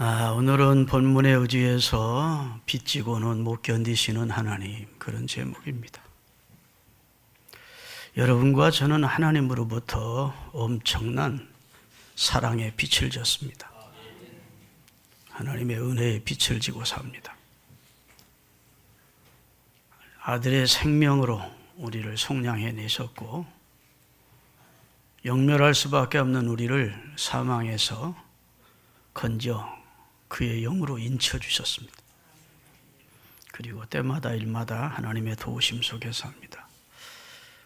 오늘은 본문에 의지해서 빚지고는 못 견디시는 하나님, 그런 제목입니다. 여러분과 저는 하나님으로부터 엄청난 사랑의 빛을 졌습니다. 하나님의 은혜의 빛을 지고 삽니다. 아들의 생명으로 우리를 속량해 내셨고, 영멸할 수밖에 없는 우리를 사망에서 건져 그의 영으로 인쳐 주셨습니다. 그리고 때마다 일마다 하나님의 도우심 속에서 합니다.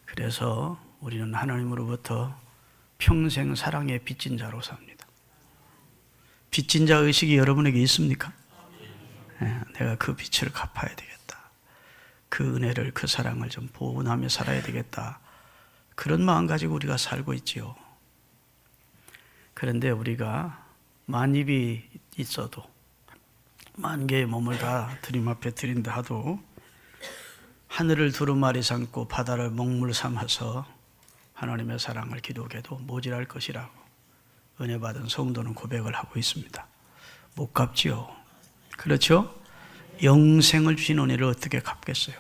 그래서 우리는 하나님으로부터 평생 사랑에 빚진 자로 삽니다. 빚진 자 의식이 여러분에게 있습니까? 내가 그 빚을 갚아야 되겠다. 그 은혜를, 그 사랑을 좀 보존하며 살아야 되겠다. 그런 마음 가지고 우리가 살고 있지요. 그런데 우리가 만입이 있어도, 만 개의 몸을 다 주님 앞에 드린다 하도 하늘을 두루마리 삼고 바다를 먹물 삼아서 하나님의 사랑을 기록해도 모자랄 것이라고 은혜 받은 성도는 고백을 하고 있습니다. 못 갚지요. 그렇죠? 영생을 주신 은혜를 어떻게 갚겠어요?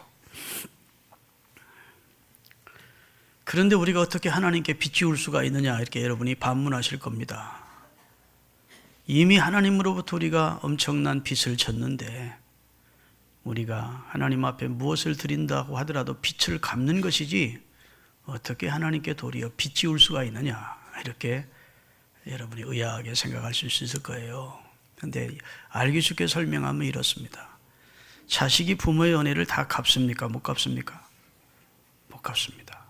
그런데 우리가 어떻게 하나님께 빚지울 수가 있느냐, 이렇게 여러분이 반문하실 겁니다. 이미 하나님으로부터 우리가 엄청난 빚을 졌는데, 우리가 하나님 앞에 무엇을 드린다고 하더라도 빚을 갚는 것이지 어떻게 하나님께 도리어 빚지울 수가 있느냐, 이렇게 여러분이 의아하게 생각하실 수 있을 거예요. 그런데 알기 쉽게 설명하면 이렇습니다. 자식이 부모의 은혜를 다 갚습니까? 못 갚습니까? 못 갚습니다.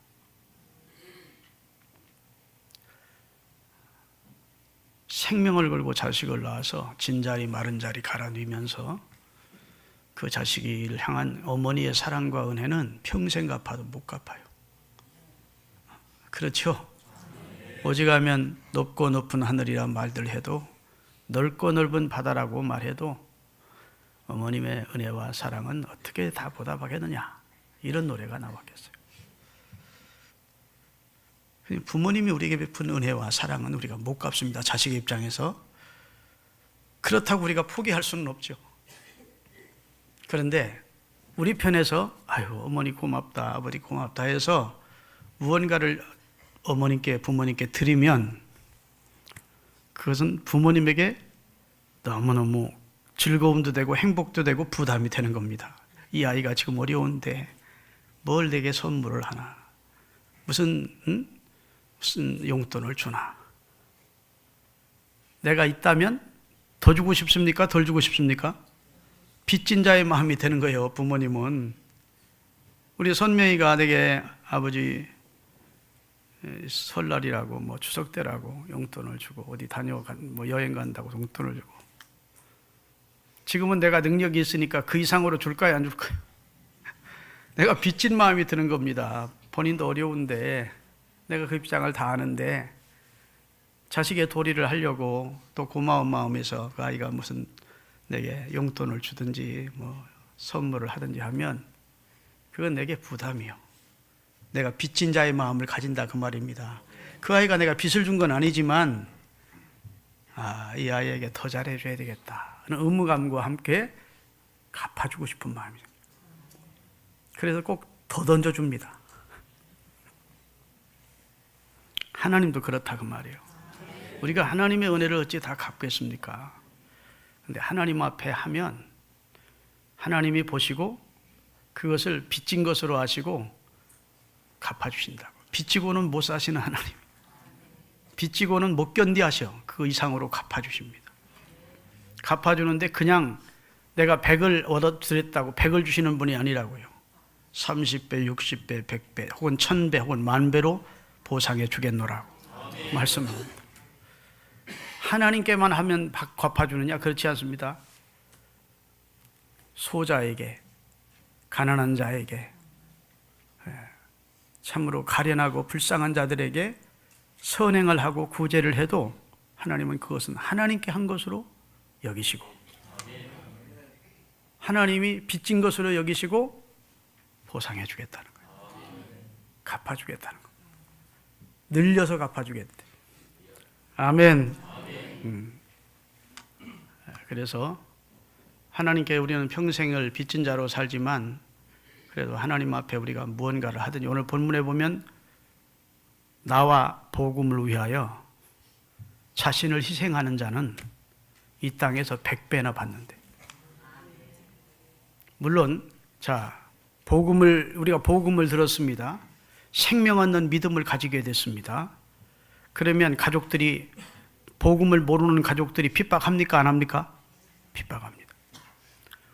생명을 걸고 자식을 낳아서 진자리 마른 자리 갈아 누이면서 그 자식을 향한 어머니의 사랑과 은혜는 평생 갚아도 못 갚아요. 그렇죠? 오직하면 높고 높은 하늘이란 말들 해도, 넓고 넓은 바다라고 말해도 어머님의 은혜와 사랑은 어떻게 다 보답하겠느냐, 이런 노래가 나왔겠어요. 부모님이 우리에게 베푼 은혜와 사랑은 우리가 못 갚습니다. 자식의 입장에서. 그렇다고 우리가 포기할 수는 없죠. 그런데 우리 편에서 아유, 어머니 고맙다, 아버지 고맙다 해서 무언가를 어머님께, 부모님께 드리면 그것은 부모님에게 너무너무 즐거움도 되고 행복도 되고 부담이 되는 겁니다. 이 아이가 지금 어려운데 뭘 내게 선물을 하나, 무슨 용돈을 주나. 내가 있다면 더 주고 싶습니까? 덜 주고 싶습니까? 빚진 자의 마음이 되는 거예요. 부모님은. 우리 선명이가 내게 아버지 설날이라고 뭐 추석 때라고 용돈을 주고, 어디 뭐 여행 간다고 용돈을 주고, 지금은 내가 능력이 있으니까 그 이상으로 줄까요, 안 줄까요? 내가 빚진 마음이 드는 겁니다. 본인도 어려운데 내가 그 입장을 다 아는데 자식의 도리를 하려고 또 고마운 마음에서 그 아이가 무슨 내게 용돈을 주든지 뭐 선물을 하든지 하면 그건 내게 부담이요. 내가 빚진 자의 마음을 가진다, 그 말입니다. 그 아이가 내가 빚을 준 건 아니지만 이 아이에게 더 잘해줘야 되겠다 하는 의무감과 함께 갚아주고 싶은 마음이죠. 그래서 꼭 더 던져줍니다. 하나님도 그렇다, 그 말이에요. 우리가 하나님의 은혜를 어찌 다 갚겠습니까? 그런데 하나님 앞에 하면 하나님이 보시고 그것을 빚진 것으로 아시고 갚아주신다고. 빚지고는 못 사시는 하나님, 빚지고는 못 견디하셔. 그 이상으로 갚아주십니다. 갚아주는데 그냥 내가 100을 얻어드렸다고 100을 주시는 분이 아니라고요. 30배, 60배, 100배 혹은 1000배 혹은 10,000배로 보상해 주겠노라고 말씀합니다. 하나님께만 하면 갚아주느냐? 그렇지 않습니다. 소자에게, 가난한 자에게, 참으로 가련하고 불쌍한 자들에게 선행을 하고 구제를 해도 하나님은 그것은 하나님께 한 것으로 여기시고, 하나님이 빚진 것으로 여기시고 보상해 주겠다는 거예요. 갚아주겠다는 거예요. 늘려서 갚아주겠대. 아멘. 그래서 하나님께 우리는 평생을 빚진 자로 살지만 그래도 하나님 앞에 우리가 무언가를 하든지, 오늘 본문에 보면 나와 복음을 위하여 자신을 희생하는 자는 이 땅에서 100배나 받는데, 물론 우리가 복음을 들었습니다. 생명 얻는 믿음을 가지게 됐습니다. 그러면 가족들이, 복음을 모르는 가족들이 핍박합니까? 안 합니까? 핍박합니다.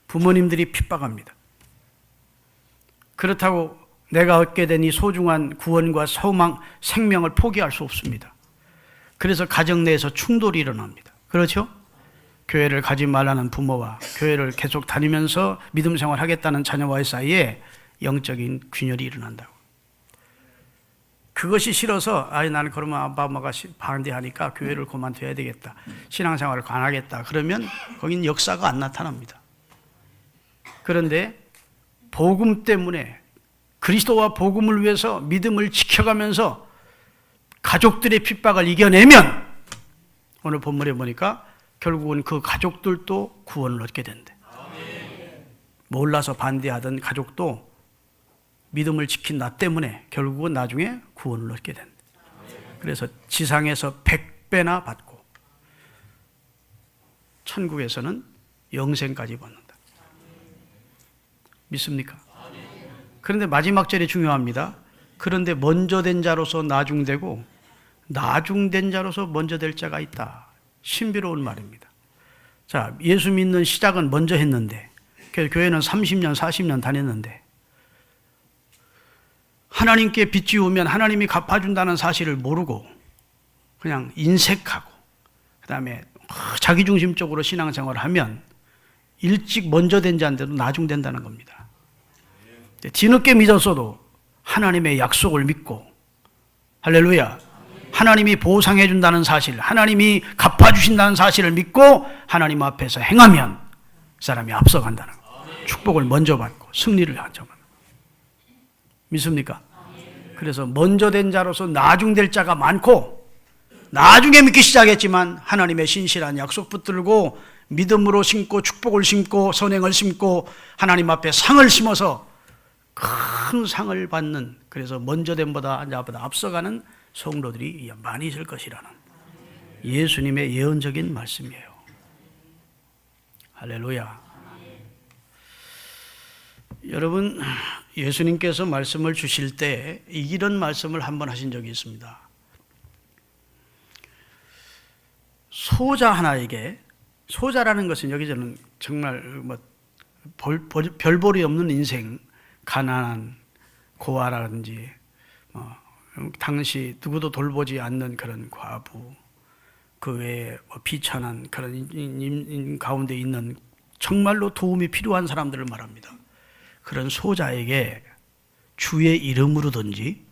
부모님들이 핍박합니다. 그렇다고 내가 얻게 된 이 소중한 구원과 소망, 생명을 포기할 수 없습니다. 그래서 가정 내에서 충돌이 일어납니다. 그렇죠? 교회를 가지 말라는 부모와 교회를 계속 다니면서 믿음 생활하겠다는 자녀와의 사이에 영적인 균열이 일어난다고. 그것이 싫어서 나는 그러면 아빠 엄마가 반대하니까 교회를 그만둬야 되겠다, 신앙생활을 안 하겠다, 그러면 거긴 역사가 안 나타납니다. 그런데 복음 때문에, 그리스도와 복음을 위해서 믿음을 지켜가면서 가족들의 핍박을 이겨내면, 오늘 본문에 보니까 결국은 그 가족들도 구원을 얻게 된대. 몰라서 반대하던 가족도 믿음을 지킨 나 때문에 결국은 나중에 구원을 얻게 된대. 그래서 지상에서 100배나 받고 천국에서는 영생까지 받는다. 믿습니까? 그런데 마지막 절이 중요합니다. 그런데 먼저 된 자로서 나중되고 나중된 자로서 먼저 될 자가 있다. 신비로운 말입니다. 자, 예수 믿는 시작은 먼저 했는데, 교회는 30년, 40년 다녔는데, 하나님께 빚 지우면 하나님이 갚아준다는 사실을 모르고 그냥 인색하고 그 다음에 자기중심적으로 신앙생활을 하면 일찍 먼저 된 자인데도 나중된다는 겁니다. 뒤늦게 믿었어도 하나님의 약속을 믿고, 할렐루야, 하나님이 보상해 준다는 사실, 하나님이 갚아주신다는 사실을 믿고 하나님 앞에서 행하면 사람이 앞서간다는 거예요. 축복을 먼저 받고 승리를 하죠. 믿습니까? 그래서 먼저 된 자로서 나중될 자가 많고, 나중에 믿기 시작했지만 하나님의 신실한 약속 붙들고 믿음으로 심고 축복을 심고 선행을 심고 하나님 앞에 상을 심어서 큰 상을 받는, 그래서 먼저 된보다 나보다 앞서가는 성도들이 많이 있을 것이라는 예수님의 예언적인 말씀이에요. 할렐루야. 여러분, 예수님께서 말씀을 주실 때 이런 말씀을 한번 하신 적이 있습니다. 소자 하나에게, 소자라는 것은 여기 저는 정말 별볼이 없는 인생, 가난한 고아라든지 당시 누구도 돌보지 않는 그런 과부, 그 외에 비천한 그런 인 가운데 있는 정말로 도움이 필요한 사람들을 말합니다. 그런 소자에게 주의 이름으로든지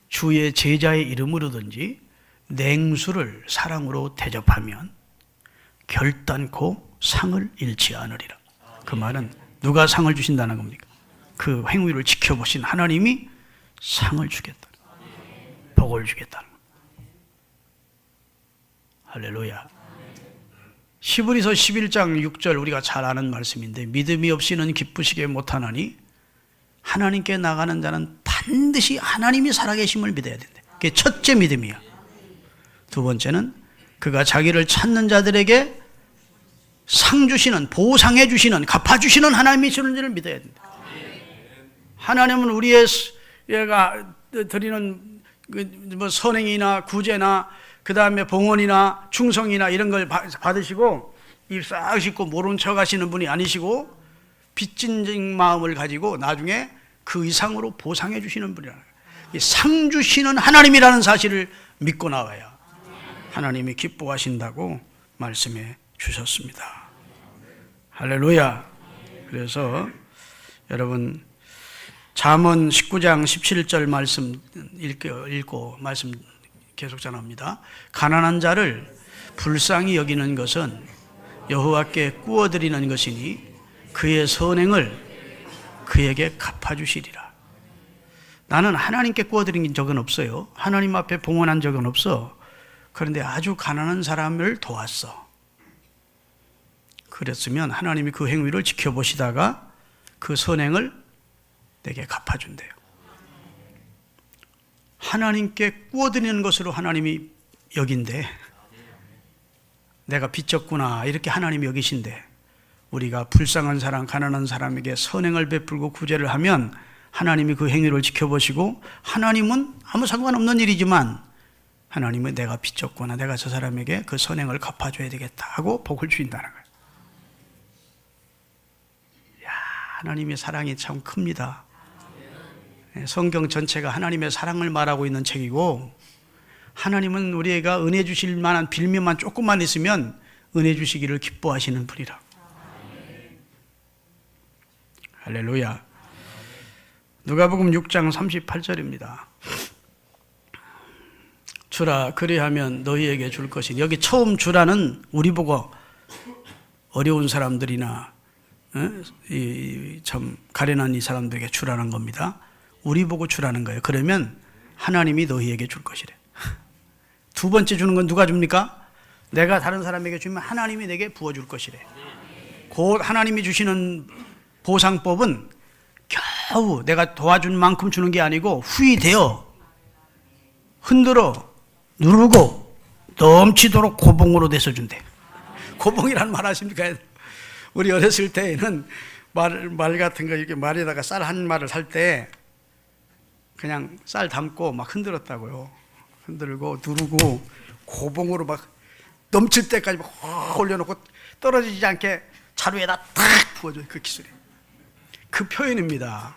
주의 제자의 이름으로든지 냉수를 사랑으로 대접하면 결단코 상을 잃지 않으리라. 그 말은 누가 상을 주신다는 겁니까? 그 행위를 지켜보신 하나님이 상을 주겠다, 복을 주겠다는 겁니다. 할렐루야. 히브리서 11장 6절 우리가 잘 아는 말씀인데, 믿음이 없이는 기쁘시게 못하나니 하나님께 나가는 자는 반드시 하나님이 살아계심을 믿어야 된다. 그게 첫째 믿음이야. 두 번째는 그가 자기를 찾는 자들에게 상 주시는, 보상해 주시는, 갚아 주시는 하나님이 주는 줄을 믿어야 된다. 하나님은 우리가 드리는 선행이나 구제나 그 다음에 봉헌이나 충성이나 이런 걸 받으시고 입 싹 씻고 모른 척 하시는 분이 아니시고, 빚진 마음을 가지고 나중에 그 이상으로 보상해 주시는 분이라는 거예요. 상 주시는 하나님이라는 사실을 믿고 나와야 하나님이 기뻐하신다고 말씀해 주셨습니다. 할렐루야. 그래서 여러분, 잠언 19장 17절 말씀 읽고 말씀 계속 전합니다. 가난한 자를 불쌍히 여기는 것은 여호와께 꾸어드리는 것이니 그의 선행을 그에게 갚아주시리라. 나는 하나님께 꾸어드린 적은 없어요. 하나님 앞에 봉헌한 적은 없어. 그런데 아주 가난한 사람을 도왔어. 그랬으면 하나님이 그 행위를 지켜보시다가 그 선행을 내게 갚아준대요. 하나님께 꾸어드리는 것으로 하나님이 여긴데, 내가 빚졌구나 이렇게 하나님이 여기신데, 우리가 불쌍한 사람, 가난한 사람에게 선행을 베풀고 구제를 하면 하나님이 그 행위를 지켜보시고, 하나님은 아무 상관없는 일이지만 하나님은 내가 빚졌구나, 내가 저 사람에게 그 선행을 갚아줘야 되겠다 하고 복을 주신다는 거예요. 이야, 하나님의 사랑이 참 큽니다. 성경 전체가 하나님의 사랑을 말하고 있는 책이고, 하나님은 우리가 은혜 주실 만한 빌미만 조금만 있으면 은혜 주시기를 기뻐하시는 분이라. 할렐루야. 누가복음 6장 38절입니다. 주라, 그리하면 너희에게 줄 것이니. 여기 처음 주라는 우리 보고 어려운 사람들이나 참 가련한 이 사람들에게 주라는 겁니다. 우리 보고 주라는 거예요. 그러면 하나님이 너희에게 줄 것이래. 두 번째 주는 건 누가 줍니까? 내가 다른 사람에게 주면 하나님이 내게 부어줄 것이래. 곧 하나님이 주시는 보상법은 겨우 내가 도와준 만큼 주는 게 아니고 후히 되어 흔들어 누르고 넘치도록 고봉으로 돼서 준대. 고봉이라는 말 아십니까? 우리 어렸을 때에는 말 같은 거 이렇게 말에다가 쌀 한 말을 살 때 그냥 쌀 담고 막 흔들었다고요. 흔들고 누르고 고봉으로 막 넘칠 때까지 막 올려놓고 떨어지지 않게 자루에다 탁 부어줘요. 그 기술이. 그 표현입니다.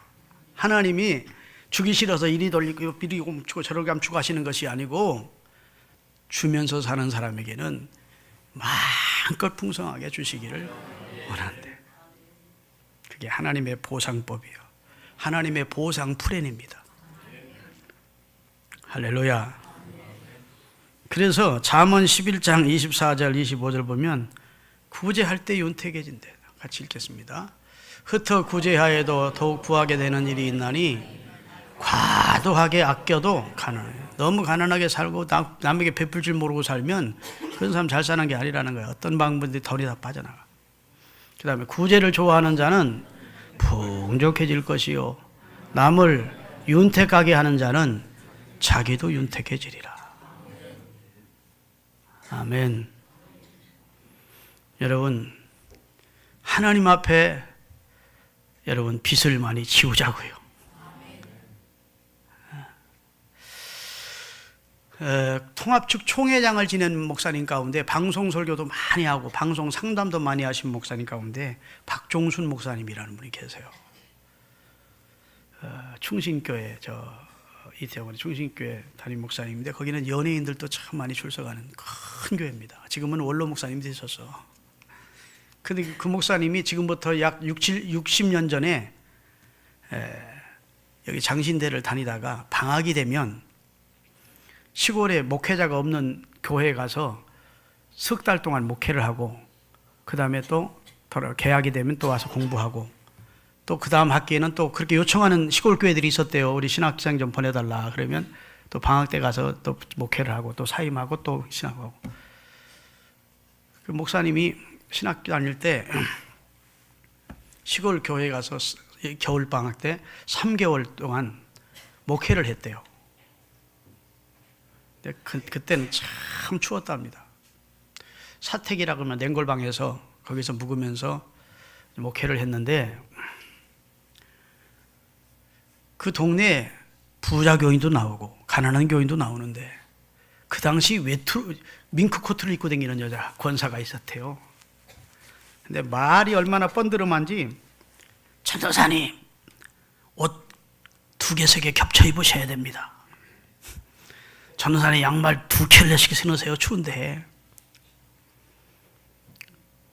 하나님이 주기 싫어서 이리 돌리고 이리 멈추고 저리 감추고 하시는 것이 아니고, 주면서 사는 사람에게는 마음껏 풍성하게 주시기를 원한대. 그게 하나님의 보상법이에요. 하나님의 보상 플랜입니다. 할렐루야. 그래서 잠언 11장 24절 25절 보면 구제할 때 윤택해진대. 같이 읽겠습니다. 흩어 구제하여도 더욱 구하게 되는 일이 있나니 과도하게 아껴도 가난해요. 너무 가난하게 살고 남에게 베풀 줄 모르고 살면 그런 사람 잘 사는 게 아니라는 거예요. 어떤 방법인지 덜이 다 빠져나가. 그 다음에 구제를 좋아하는 자는 풍족해질 것이요, 남을 윤택하게 하는 자는 자기도 윤택해지리라. 아멘. 여러분, 하나님 앞에 여러분 빚을 많이 지우자고요. 통합측 총회장을 지낸 목사님 가운데 방송 설교도 많이 하고 방송 상담도 많이 하신 목사님 가운데 박종순 목사님이라는 분이 계세요. 충신교회, 이태원의 충신교회 담임 목사님인데 거기는 연예인들도 참 많이 출석하는 큰 교회입니다. 지금은 원로 목사님이 되셔서. 근데 그 목사님이 지금부터 약 60년 전에 여기 장신대를 다니다가 방학이 되면 시골에 목회자가 없는 교회에 가서 석 달 동안 목회를 하고, 그 다음에 또 개학이 되면 또 와서 공부하고, 또 그 다음 학기에는 또 그렇게 요청하는 시골 교회들이 있었대요. 우리 신학생 좀 보내달라. 그러면 또 방학 때 가서 또 목회를 하고 또 사임하고 또 신학하고. 그 목사님이 신학 다닐 때 시골 교회에 가서 겨울 방학 때 3개월 동안 목회를 했대요. 근데 그때는 참 추웠답니다. 사택이라 그러면 냉골방에서 거기서 묵으면서 목회를 했는데, 그 동네에 부자 교인도 나오고 가난한 교인도 나오는데, 그 당시 밍크 코트를 입고 다니는 여자 권사가 있었대요. 근데 말이 얼마나 뻔드름한지, 전도사님 옷 2개, 3개 겹쳐 입으셔야 됩니다. 전도사님 양말 2켤레씩 신으세요. 추운데.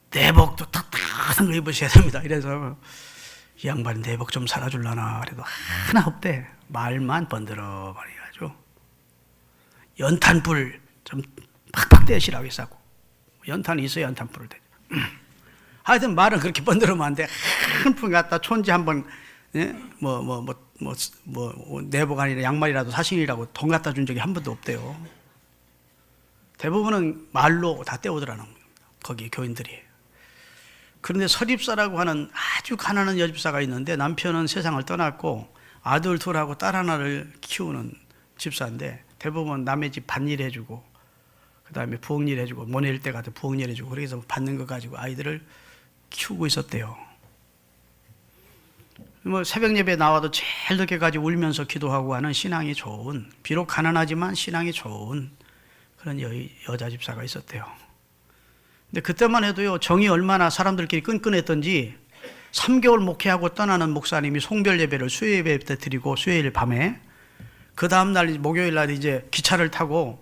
내복도 따뜻한 거 입으셔야 됩니다. 이래서 이 양반 내복 좀 사라줄라나 그래도 하나 없대. 말만 번들어버리 가지고 연탄불 좀 팍팍 떼시라고 했었고, 연탄이 있어야 연탄불을 떼죠. 하여튼 말은 그렇게 번들으면 안 돼. 한 푼 갖다 촌지 한번 내복 아니라 양말이라도 사신이라고 돈 갖다 준 적이 한 번도 없대요. 대부분은 말로 다 떼오더라는 겁니다. 거기 교인들이. 그런데 서집사라고 하는 아주 가난한 여집사가 있는데 남편은 세상을 떠났고 아들 둘하고 딸 하나를 키우는 집사인데 대부분 남의 집 밭일 해주고 그 다음에 부엌일 해주고 모낼 때 가서 부엌일 해주고 그래서 받는 거 가지고 아이들을 키우고 있었대요. 뭐 새벽 예배 나와도 제일 늦게까지 울면서 기도하고 하는 신앙이 좋은, 비록 가난하지만 신앙이 좋은 그런 여자 집사가 있었대요. 근데 그때만 해도요, 정이 얼마나 사람들끼리 끈끈했던지 3개월 목회하고 떠나는 목사님이 송별 예배를 수요 예배 때 드리고 수요일 밤에 그 다음날 목요일 날 이제 기차를 타고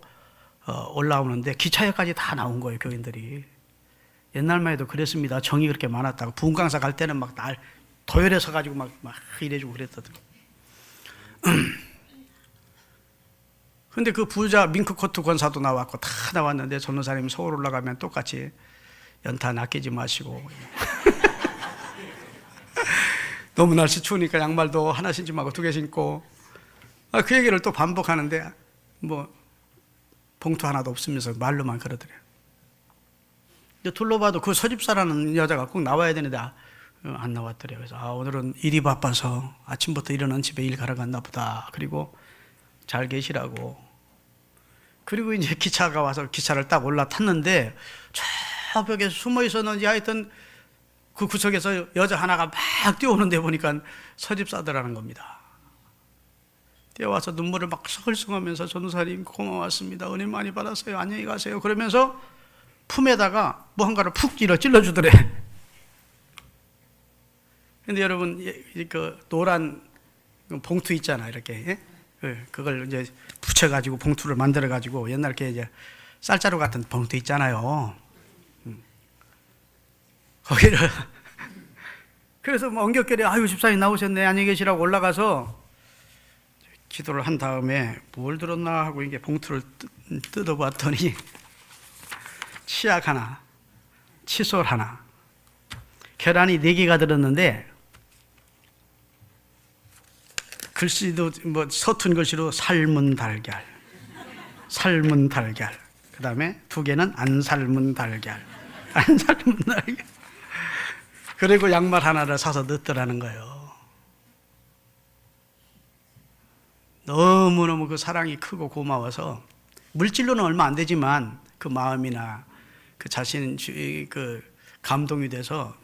올라오는데 기차역까지 다 나온 거예요, 교인들이. 옛날만 해도 그랬습니다. 정이 그렇게 많았다고. 부흥강사 갈 때는 막 날 도열에 서가지고 막 이래주고 그랬거든요. 근데 그 부자 밍크코트 권사도 나왔고 다 나왔는데 전도사님이 서울 올라가면 똑같이 연탄 아끼지 마시고 너무 날씨 추우니까 양말도 하나 신지 말고 2개 신고 그 얘기를 또 반복하는데 뭐 봉투 하나도 없으면서 말로만 그러더래요. 둘러봐도 그 서집사라는 여자가 꼭 나와야 되는데 안 나왔더래요. 그래서 오늘은 일이 바빠서 아침부터 일어난 집에 일 가러 갔나 보다. 그리고 잘 계시라고. 그리고 이제 기차가 와서 기차를 딱 올라탔는데 저 벽에 숨어 있었는지 하여튼 그 구석에서 여자 하나가 막 뛰어오는데 보니까 서집사더라는 겁니다. 뛰어와서 눈물을 막 서글썽하면서 전도사님 고마웠습니다. 은혜 많이 받았어요. 안녕히 가세요. 그러면서 품에다가 무언가를 푹 찔러주더래. 근데 여러분, 그 노란 봉투 있잖아, 이렇게. 그걸 이제 붙여가지고 봉투를 만들어가지고 옛날 이렇게 이제 쌀자루 같은 봉투 있잖아요. 거기를. 그래서 뭐 엉겹결에 아유, 집사님 나오셨네. 안녕히 계시라고 올라가서 기도를 한 다음에 뭘 들었나 하고 이게 봉투를 뜯어봤더니 치약 하나, 칫솔 하나, 계란이 4개가 들었는데 글씨도 뭐 서툰 글씨로 삶은 달걀, 삶은 달걀. 그 다음에 2개는 안 삶은 달걀, 안 삶은 달걀. 그리고 양말 하나를 사서 넣더라는 거예요. 너무너무 그 사랑이 크고 고마워서 물질로는 얼마 안 되지만 그 마음이나 그 자신 그 감동이 돼서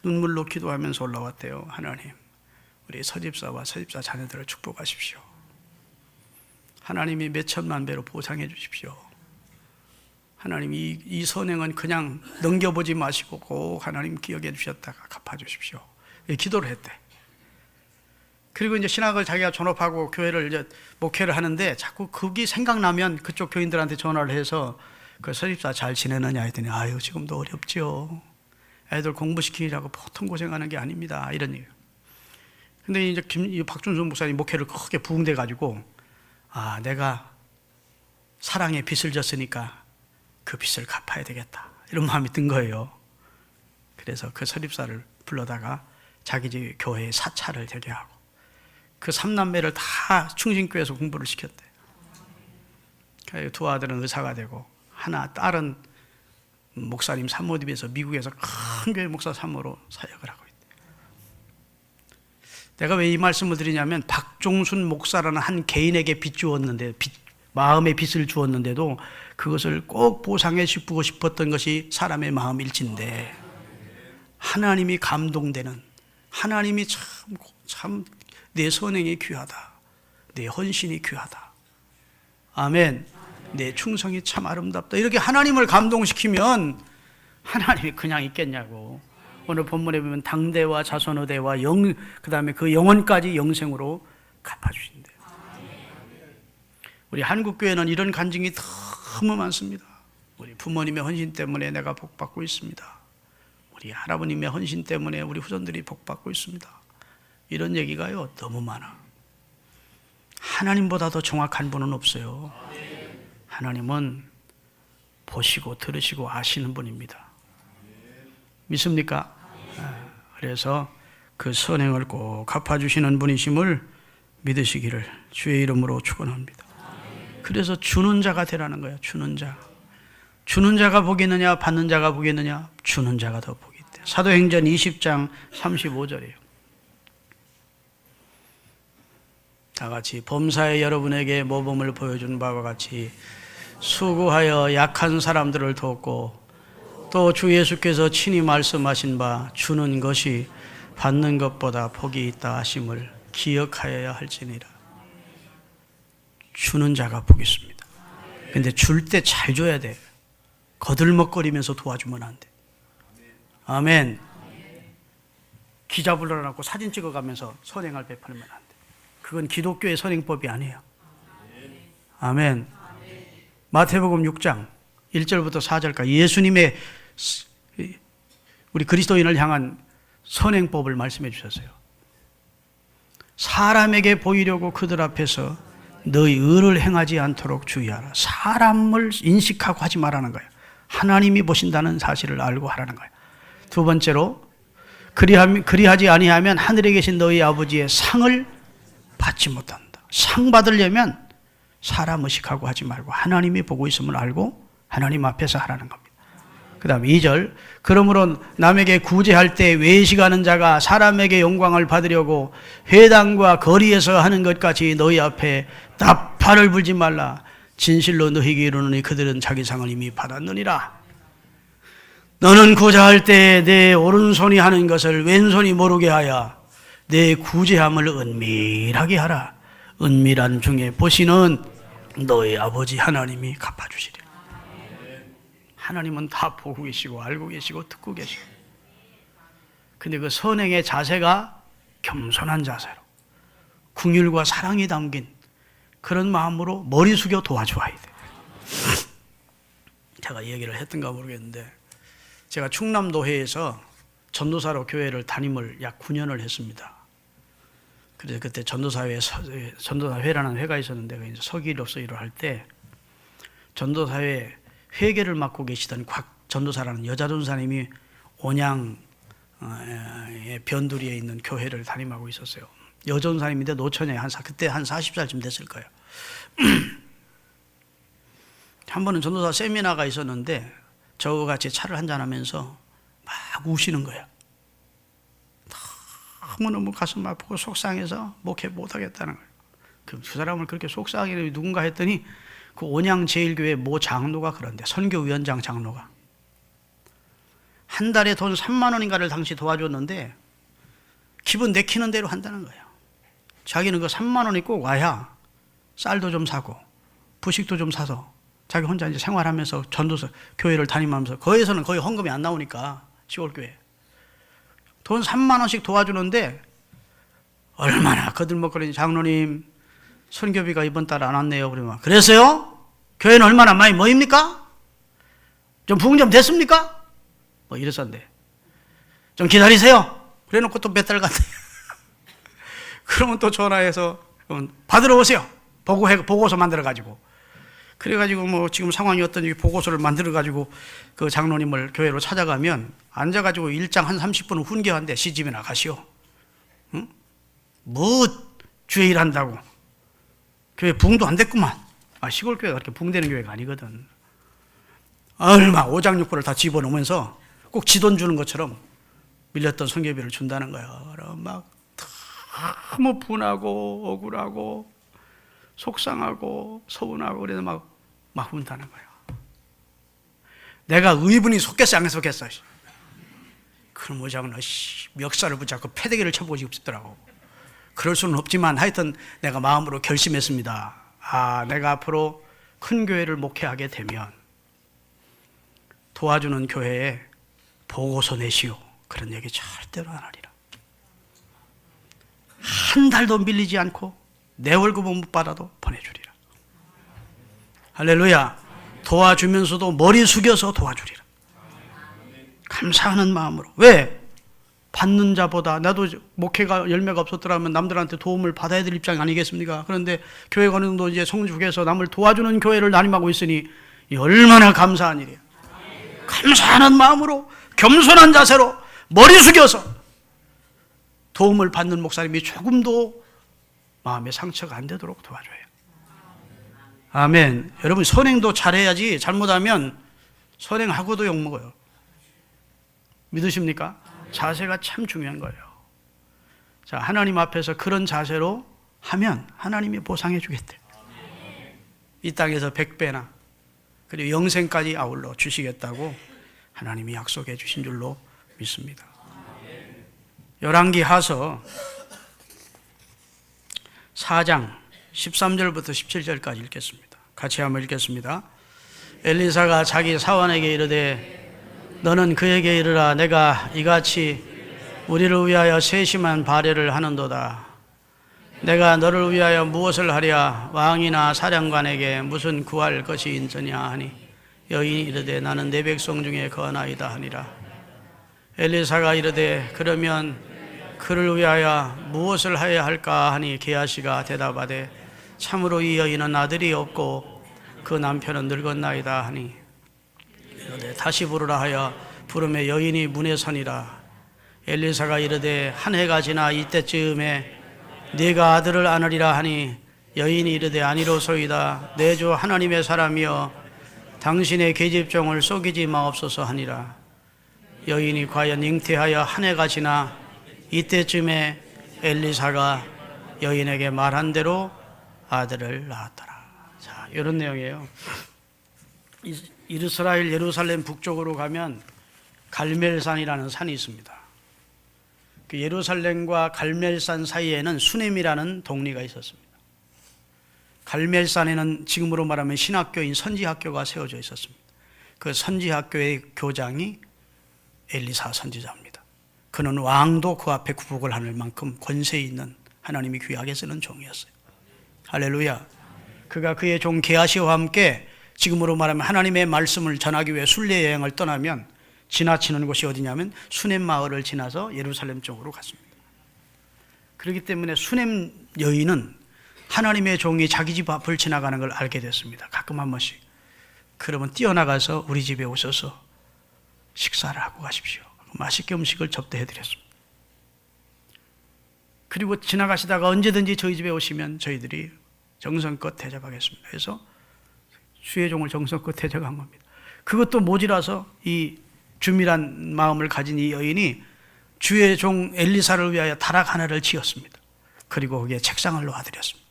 눈물로 기도하면서 올라왔대요. 하나님, 우리 서집사와 서집사 자녀들을 축복하십시오. 하나님이 몇 천만 배로 보상해 주십시오. 하나님, 이 선행은 그냥 넘겨보지 마시고 꼭 하나님 기억해 주셨다가 갚아주십시오. 기도를 했대. 그리고 이제 신학을 자기가 졸업하고 교회를 이제 목회를 하는데 자꾸 그게 생각나면 그쪽 교인들한테 전화를 해서 그 서집사 잘 지내느냐 했더니 아유, 지금도 어렵지요. 애들 공부시키려고 보통 고생하는 게 아닙니다. 이런 얘기예요. 근데 이제 박준수 목사님 목회를 크게 부흥돼 가지고 내가 사랑의 빚을 졌으니까 그 빚을 갚아야 되겠다. 이런 마음이 든 거예요. 그래서 그 서립사를 불러다가 자기 집 교회에 사찰을 되게 하고 그 3남매를 다 충신교회에서 공부를 시켰대. 2 아들은 의사가 되고 딸은 목사님 사모님에서 미국에서 큰 교회 목사 사모로 사역을 하고 있대. 내가 왜 이 말씀을 드리냐면 박종순 목사라는 한 개인에게 빚 주었는데 마음의 빚을 주었는데도 그것을 꼭 보상해 주고 싶었던 것이 사람의 마음일진데 하나님이 감동되는, 하나님이 참 내 선행이 귀하다, 내 헌신이 귀하다, 아멘, 내 충성이 참 아름답다, 이렇게 하나님을 감동시키면 하나님이 그냥 있겠냐고. 오늘 본문에 보면 당대와 자손의대와 그 다음에 그 영원까지 영생으로 갚아주신대요. 우리 한국교회는 이런 간증이 너무 많습니다. 우리 부모님의 헌신 때문에 내가 복받고 있습니다. 우리 할아버님의 헌신 때문에 우리 후손들이 복받고 있습니다. 이런 얘기가요 너무 많아. 하나님보다 더 정확한 분은 없어요. 하나님은 보시고 들으시고 아시는 분입니다. 믿습니까? 그래서 그 선행을 꼭 갚아주시는 분이심을 믿으시기를 주의 이름으로 축원합니다. 그래서 주는 자가 되라는 거예요. 주는 자. 주는 자가 복이 있느냐 받는 자가 복이 있느냐? 주는 자가 더 복이 있다. 사도행전 20장 35절이에요. 다 같이 범사에 여러분에게 모범을 보여준 바와 같이 수고하여 약한 사람들을 돕고 또 주 예수께서 친히 말씀하신 바 주는 것이 받는 것보다 복이 있다 하심을 기억하여야 할지니라. 주는 자가 복이 있습니다. 근데 줄 때 잘 줘야 돼. 거들먹거리면서 도와주면 안 돼. 아멘. 기자 불러놓고 사진 찍어가면서 선행을 베풀면 안 돼. 그건 기독교의 선행법이 아니에요. 아멘. 마태복음 6장 1절부터 4절까지 예수님의 우리 그리스도인을 향한 선행법을 말씀해 주셨어요. 사람에게 보이려고 그들 앞에서 너희 의를 행하지 않도록 주의하라. 사람을 인식하고 하지 말라는 거예요. 하나님이 보신다는 사실을 알고 하라는 거예요. 두 번째로 그리하지 아니하면 하늘에 계신 너희 아버지의 상을 받지 못한다. 상 받으려면 사람 의식하고 하지 말고 하나님이 보고 있음을 알고 하나님 앞에서 하라는 겁니다. 그 다음 2절 그러므로 남에게 구제할 때 외식하는 자가 사람에게 영광을 받으려고 회당과 거리에서 하는 것 같이 너희 앞에 나팔을 불지 말라. 진실로 너희에게 이르노니 그들은 자기 상을 이미 받았느니라. 너는 구제할 때 내 오른손이 하는 것을 왼손이 모르게 하여 내 구제함을 은밀하게 하라. 은밀한 중에 보시는 너희 아버지 하나님이 갚아주시리라. 하나님은 다 보고 계시고 알고 계시고 듣고 계시고. 근데 그 선행의 자세가 겸손한 자세로 긍휼과 사랑이 담긴 그런 마음으로 머리 숙여 도와줘야 돼. 제가 얘기를 했던가 모르겠는데 제가 충남도회에서 전도사로 교회를 담임을 약 9년을 했습니다. 그래서 그때 전도사회라는 회가 있었는데 이제 서기로서 일을 할 때 전도사회 회계를 맡고 계시던 곽 전도사라는 여자 전도사님이 온양 변두리에 있는 교회를 담임하고 있었어요. 여전사님인데 노처녀에 그때 한 40살쯤 됐을 거예요. 한 번은 전도사 세미나가 있었는데 저와 같이 차를 한잔하면서 막 우시는 거예요. 너무너무 가슴 아프고 속상해서 목회 못하겠다는 거예요. 그 사람을 그렇게 속상하게 누군가 했더니 그 온양제일교회 모 장로가 그런데 선교위원장 장로가 한 달에 돈 3만 원인가를 당시 도와줬는데 기분 내키는 대로 한다는 거예요. 자기는 그 3만 원이 꼭 와야 쌀도 좀 사고 부식도 좀 사서 자기 혼자 이제 생활하면서 전도사 교회를 다니면서 거기에서는 거의 헌금이 안 나오니까 시골교회 돈 3만 원씩 도와주는데 얼마나 거들먹거리니 장로님 선교비가 이번 달 안 왔네요. 그러면 그래서요? 교회는 얼마나 많이 모입니까? 좀 부흥 좀 됐습니까? 뭐 이랬었는데 좀 기다리세요. 그래놓고 또 몇 달 갔네. 그러면 또 전화해서 받으러 오세요. 보고서 만들어가지고 그래가지고 뭐 지금 상황이 어떤지 보고서를 만들어가지고 그 장로님을 교회로 찾아가면 앉아가지고 일장 한 30분 훈계한대. 시집이나 가시오. 응? 뭐 주의 일한다고. 교회 부흥도 안 됐구만. 시골 교회가 그렇게 부흥되는 교회가 아니거든. 얼마 오장육부를 다 집어넣으면서 꼭 지돈 주는 것처럼 밀렸던 선교비를 준다는 거예요. 그럼 막 너무 분하고 억울하고 속상하고 서운하고 그래서 막 운다는 거예요. 내가 의분이 속겠어 안 속겠어? 그럼 오장은 멱살을 붙잡고 패대기를 쳐보고 싶더라고. 그럴 수는 없지만 하여튼 내가 마음으로 결심했습니다. 내가 앞으로 큰 교회를 목회하게 되면 도와주는 교회에 보고서 내시오. 그런 얘기 절대로 안 하리라. 한 달도 밀리지 않고 내 월급은 못 받아도 보내주리라. 할렐루야. 도와주면서도 머리 숙여서 도와주리라. 감사하는 마음으로. 왜? 받는 자보다 나도 목회가 열매가 없었더라면 남들한테 도움을 받아야 될 입장이 아니겠습니까? 그런데 교회가 어느 정도 이제 성숙해서 남을 도와주는 교회를 담임하고 있으니 얼마나 감사한 일이에요. 감사하는 마음으로 겸손한 자세로 머리 숙여서 도움을 받는 목사님이 조금도 마음에 상처가 안 되도록 도와줘요. 아멘. 여러분 선행도 잘해야지 잘못하면 선행하고도 욕먹어요. 믿으십니까? 자세가 참 중요한 거예요. 자, 하나님 앞에서 그런 자세로 하면 하나님이 보상해 주겠대요. 이 땅에서 100배나 그리고 영생까지 아울러 주시겠다고 하나님이 약속해 주신 줄로 믿습니다. 열왕기하서 4장 13절부터 17절까지 읽겠습니다. 같이 한번 읽겠습니다. 엘리사가 자기 사원에게 이르되 너는 그에게 이르라 내가 이같이 우리를 위하여 세심한 발해를 하는도다. 내가 너를 위하여 무엇을 하랴? 왕이나 사령관에게 무슨 구할 것이 있느냐 하니 여인이 이르되 나는 내 백성 중에 거하나이다 하니라. 엘리사가 이르되 그러면 그를 위하여 무엇을 하여야 할까 하니 게하시가 대답하되 참으로 이 여인은 아들이 없고 그 남편은 늙었나이다 하니 이르되 다시 부르라 하여 부르매 여인이 문에 서니라. 엘리사가 이르되 한 해가 지나 이때쯤에 네가 아들을 안으리라 하니 여인이 이르되 아니로소이다. 내 주 하나님의 사람이여 당신의 계집종을 속이지 마옵소서 하니라. 여인이 과연 잉태하여 한 해가 지나 이때쯤에 엘리사가 여인에게 말한 대로 아들을 낳았더라. 자, 이런 내용이에요. 이스라엘 예루살렘 북쪽으로 가면 갈멜산이라는 산이 있습니다. 그 예루살렘과 갈멜산 사이에는 수넴이라는 동리가 있었습니다. 갈멜산에는 지금으로 말하면 신학교인 선지학교가 세워져 있었습니다. 그 선지학교의 교장이 엘리사 선지자입니다. 그는 왕도 그 앞에 굴복을 하는 만큼 권세 있는 하나님이 귀하게 쓰는 종이었어요. 할렐루야. 그가 그의 종 게하시와 함께 지금으로 말하면 하나님의 말씀을 전하기 위해 순례 여행을 떠나면 지나치는 곳이 어디냐면 수넴 마을을 지나서 예루살렘 쪽으로 갔습니다. 그렇기 때문에 수넴 여인은 하나님의 종이 자기 집 앞을 지나가는 걸 알게 됐습니다. 가끔 한 번씩. 그러면 뛰어나가서 우리 집에 오셔서 식사를 하고 가십시오. 맛있게 음식을 접대해드렸습니다. 그리고 지나가시다가 언제든지 저희 집에 오시면 저희들이 정성껏 대접하겠습니다. 그래서 주의 종을 정성껏 대접한 겁니다. 그것도 모자라서 이 주밀한 마음을 가진 이 여인이 주의 종 엘리사를 위하여 다락 하나를 지었습니다. 그리고 거기에 책상을 놓아드렸습니다.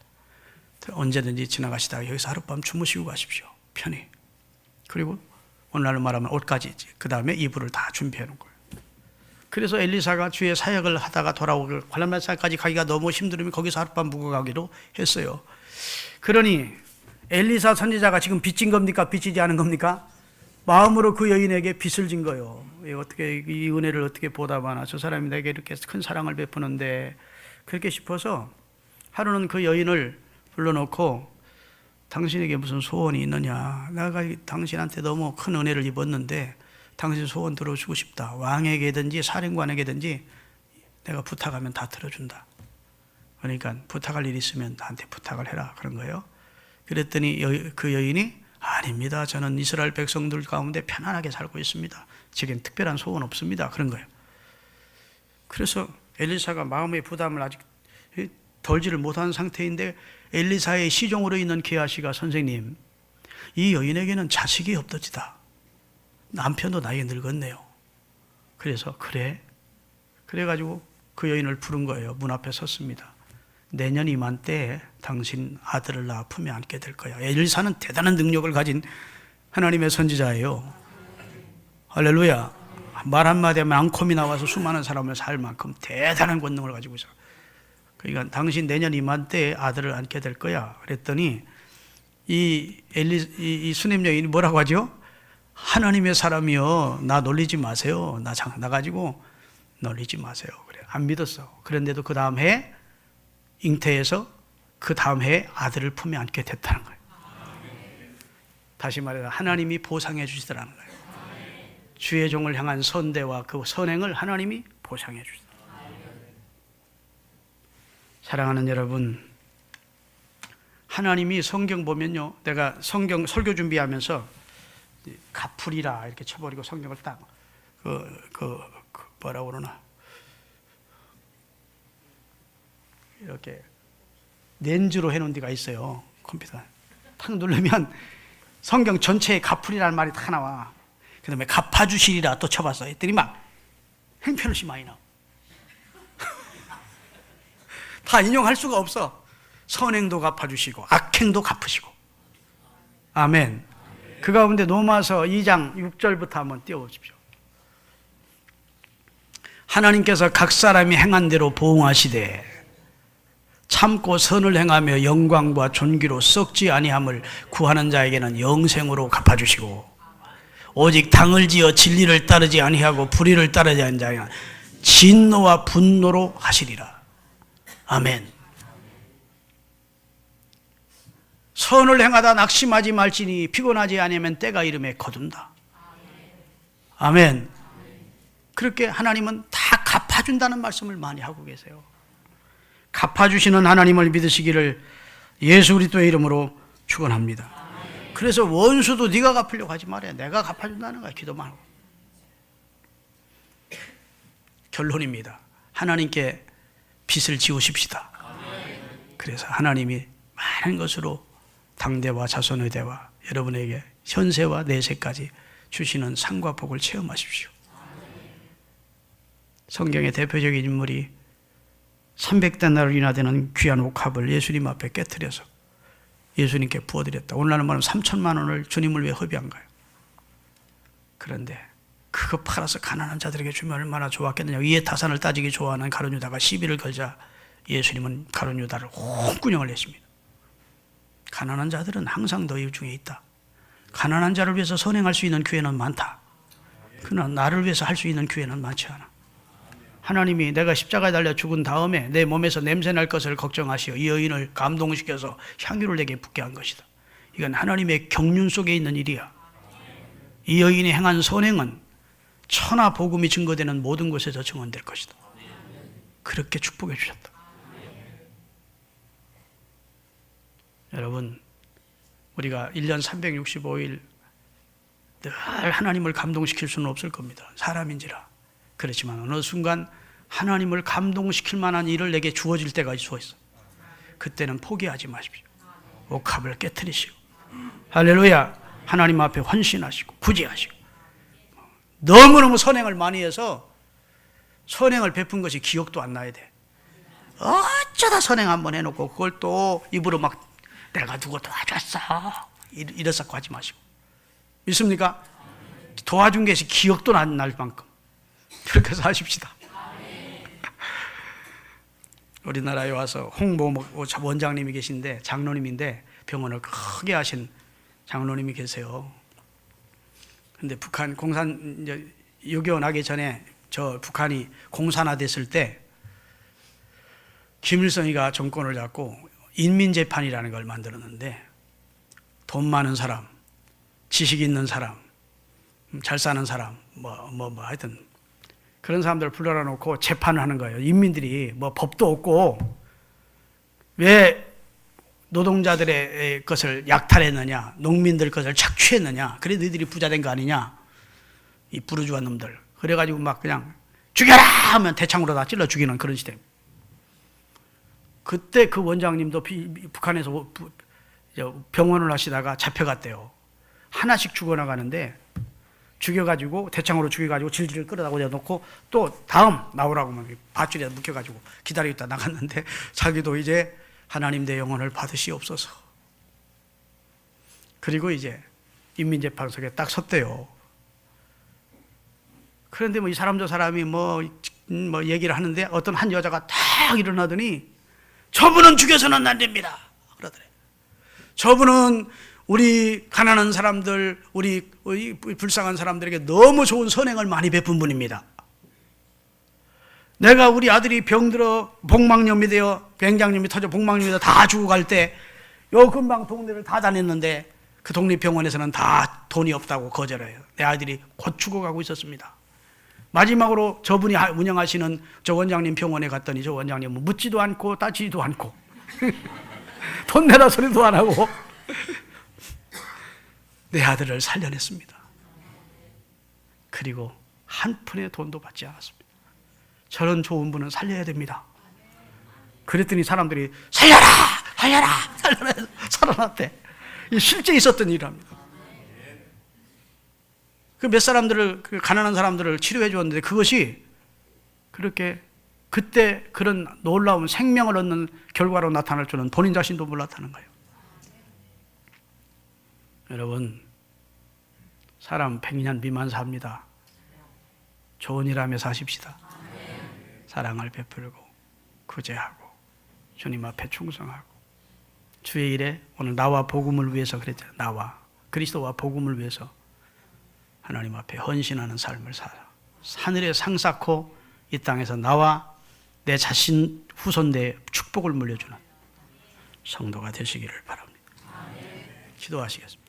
언제든지 지나가시다가 여기서 하룻밤 주무시고 가십시오. 편히. 그리고 오늘날로 말하면 옷까지, 그 다음에 이불을 다 준비해 놓은 거예요. 그래서 엘리사가 주의 사역을 하다가 돌아오길 갈멜산까지 가기가 너무 힘들으면 거기서 하룻밤 묵어가기로 했어요. 그러니 엘리사 선지자가 지금 빚진 겁니까? 빚지지 않은 겁니까? 마음으로 그 여인에게 빚을 진 거예요. 어떻게 이 은혜를 어떻게 보답하나? 저 사람이 내게 이렇게 큰 사랑을 베푸는데, 그렇게 싶어서 하루는 그 여인을 불러놓고 당신에게 무슨 소원이 있느냐? 내가 당신한테 너무 큰 은혜를 입었는데 당신 소원 들어주고 싶다. 왕에게든지 사령관에게든지 내가 부탁하면 다 들어준다. 그러니까 부탁할 일 있으면 나한테 부탁을 해라. 그런 거예요. 그랬더니 그 여인이 아닙니다. 저는 이스라엘 백성들 가운데 편안하게 살고 있습니다. 제겐 특별한 소원 없습니다. 그런 거예요. 그래서 엘리사가 마음의 부담을 아직 덜지를 못한 상태인데 엘리사의 시종으로 있는 게하시가 선생님, 이 여인에게는 자식이 없더지다. 남편도 나이가 늙었네요. 그래서 그래가지고 그 여인을 부른 거예요. 문 앞에 섰습니다. 내년 이맘때에 당신 아들을 낳아 품에 안게 될 거야. 엘리사는 대단한 능력을 가진 하나님의 선지자예요. 할렐루야. 말 한마디 하면 앙콤이 나와서 수많은 사람을 살 만큼 대단한 권능을 가지고 있어. 그러니까 당신 내년 이맘때에 아들을 안게 될 거야. 그랬더니 이 수넴 여인이 뭐라고 하죠? 하나님의 사람이요, 나 놀리지 마세요. 나 가지고 놀리지 마세요. 그래, 안 믿었어. 그런데도 그 다음 해 잉태해서 그 다음 해에 아들을 품에 안게 됐다는 거예요. 다시 말해서 하나님이 보상해 주시더라는 거예요. 주의 종을 향한 선대와 그 선행을 하나님이 보상해 주시더라는 거예요. 사랑하는 여러분, 하나님이 성경 보면요, 내가 성경 설교 준비하면서 가풀이라 이렇게 쳐버리고 성경을 딱 뭐라고 그러나 이렇게 렌즈로 해놓은 데가 있어요. 컴퓨터 탁 누르면 성경 전체에 가풀이라는 말이 다 나와. 그 다음에 갚아주시리라 또 쳐봤어. 했더니 막 행편없이 많이 나와. 다 인용할 수가 없어. 선행도 갚아주시고 악행도 갚으시고. 아멘. 그 가운데 로마서 2장 6절부터 한번 띄워보십시오. 하나님께서 각 사람이 행한 대로 보응하시되 참고 선을 행하며 영광과 존귀로 썩지 아니함을 구하는 자에게는 영생으로 갚아주시고 오직 당을 지어 진리를 따르지 아니하고 불의를 따르지 않는 자에게는 진노와 분노로 하시리라. 아멘. 선을 행하다 낙심하지 말지니 피곤하지 아니하면 때가 이름에 거둔다. 아멘. 그렇게 하나님은 다 갚아준다는 말씀을 많이 하고 계세요. 갚아주시는 하나님을 믿으시기를 예수 그리스도의 이름으로 축원합니다. 그래서 원수도 네가 갚으려고 하지 말아요. 내가 갚아준다는 거야. 기도만 하고. 결론입니다. 하나님께 빚을 지우십시다. 그래서 하나님이 많은 것으로 당대와 자손의 대와 여러분에게 현세와 내세까지 주시는 상과 복을 체험하십시오. 성경의 대표적인 인물이 300데나리나 되는 귀한 옥합을 예수님 앞에 깨트려서 예수님께 부어드렸다. 오늘날은 말하면 3천만 원을 주님을 위해 허비한 거예요. 그런데 그거 팔아서 가난한 자들에게 주면 얼마나 좋았겠느냐. 이에 타산을 따지기 좋아하는 가룟 유다가 시비를 걸자 예수님은 가룟 유다를 홍군형을 내십니다. 가난한 자들은 항상 너희 중에 있다. 가난한 자를 위해서 선행할 수 있는 기회는 많다. 그러나 나를 위해서 할 수 있는 기회는 많지 않아. 하나님이 내가 십자가에 달려 죽은 다음에 내 몸에서 냄새날 것을 걱정하시어 이 여인을 감동시켜서 향유를 내게 붓게 한 것이다. 이건 하나님의 경륜 속에 있는 일이야. 이 여인이 행한 선행은 천하 복음이 증거되는 모든 곳에서 증언될 것이다. 그렇게 축복해 주셨다. 여러분, 우리가 1년 365일 늘 하나님을 감동시킬 수는 없을 겁니다. 사람인지라. 그렇지만 어느 순간 하나님을 감동시킬 만한 일을 내게 주어질 때가 있어. 그때는 포기하지 마십시오. 옥합을 깨트리시고 할렐루야. 하나님 앞에 헌신하시고 구제하시고 너무너무 선행을 많이 해서 선행을 베푼 것이 기억도 안 나야 돼. 어쩌다 선행 한번 해놓고 그걸 또 입으로 막 내가 누구 도와줬어 이랬었고 하지 마시고. 믿습니까? 도와준 것이 기억도 안 날 만큼 그렇게 사십시다. 우리나라에 와서 홍보 원장님이 계신데 장로님인데 병원을 크게 하신 장로님이 계세요. 근데 북한 공산 이제 6.25 나기 전에 저 북한이 공산화됐을 때 김일성이가 정권을 잡고 인민재판이라는 걸 만들었는데 돈 많은 사람, 지식 있는 사람, 잘 사는 사람, 하여튼 그런 사람들을 불러다 놓고 재판을 하는 거예요. 인민들이 뭐 법도 없고 왜 노동자들의 것을 약탈했느냐, 농민들 것을 착취했느냐, 그래 너희들이 부자 된 거 아니냐, 이 부르주아 놈들. 그래가지고 막 그냥 죽여라 하면 대창으로 다 찔러 죽이는 그런 시대. 그때 그 원장님도 북한에서 병원을 하시다가 잡혀갔대요. 하나씩 죽어나가는데 죽여가지고 대창으로 죽여가지고 질질 끌어다 놓고 또 다음 나오라고 밧줄에 묶여가지고 기다리고 있다 나갔는데 자기도 이제 하나님 내 영혼을 받으시옵소서. 그리고 이제 인민재판석에 딱 섰대요. 그런데 이 사람 저 사람이 얘기를 하는데 어떤 한 여자가 딱 일어나더니 저분은 죽여서는 안 됩니다 그러더래. 저분은 우리 가난한 사람들, 우리 불쌍한 사람들에게 너무 좋은 선행을 많이 베푼 분입니다. 내가 우리 아들이 병들어 복막염이 되어 병장염이 터져 복막염이 되어 다 죽어갈 때 요 근방 동네를 다 다녔는데 그 독립병원에서는 다 돈이 없다고 거절해요. 내 아들이 곧 죽어가고 있었습니다. 마지막으로 저분이 운영하시는 저 원장님 병원에 갔더니 저 원장님은 묻지도 않고 따지지도 않고 돈 내라 소리도 안 하고 내 아들을 살려냈습니다. 그리고 한 푼의 돈도 받지 않았습니다. 저런 좋은 분은 살려야 됩니다. 그랬더니 사람들이 살려라! 살려라! 살려라! 살아났대. 실제 있었던 일입니다. 그 몇 사람들을, 그 가난한 사람들을 치료해 주었는데 그것이 그렇게 그때 그런 놀라운 생명을 얻는 결과로 나타날 줄은 본인 자신도 몰랐다는 거예요. 여러분, 사람 100년 미만 삽니다. 좋은 일 하며 사십시다. 사랑을 베풀고 구제하고 주님 앞에 충성하고 주의 일에 오늘 나와 복음을 위해서 그랬잖아요. 나와 그리스도와 복음을 위해서 하나님 앞에 헌신하는 삶을 살아 하늘에 상 쌓고 이 땅에서 나와 내 자신 후손대에 축복을 물려주는 성도가 되시기를 바랍니다. 기도하시겠습니다.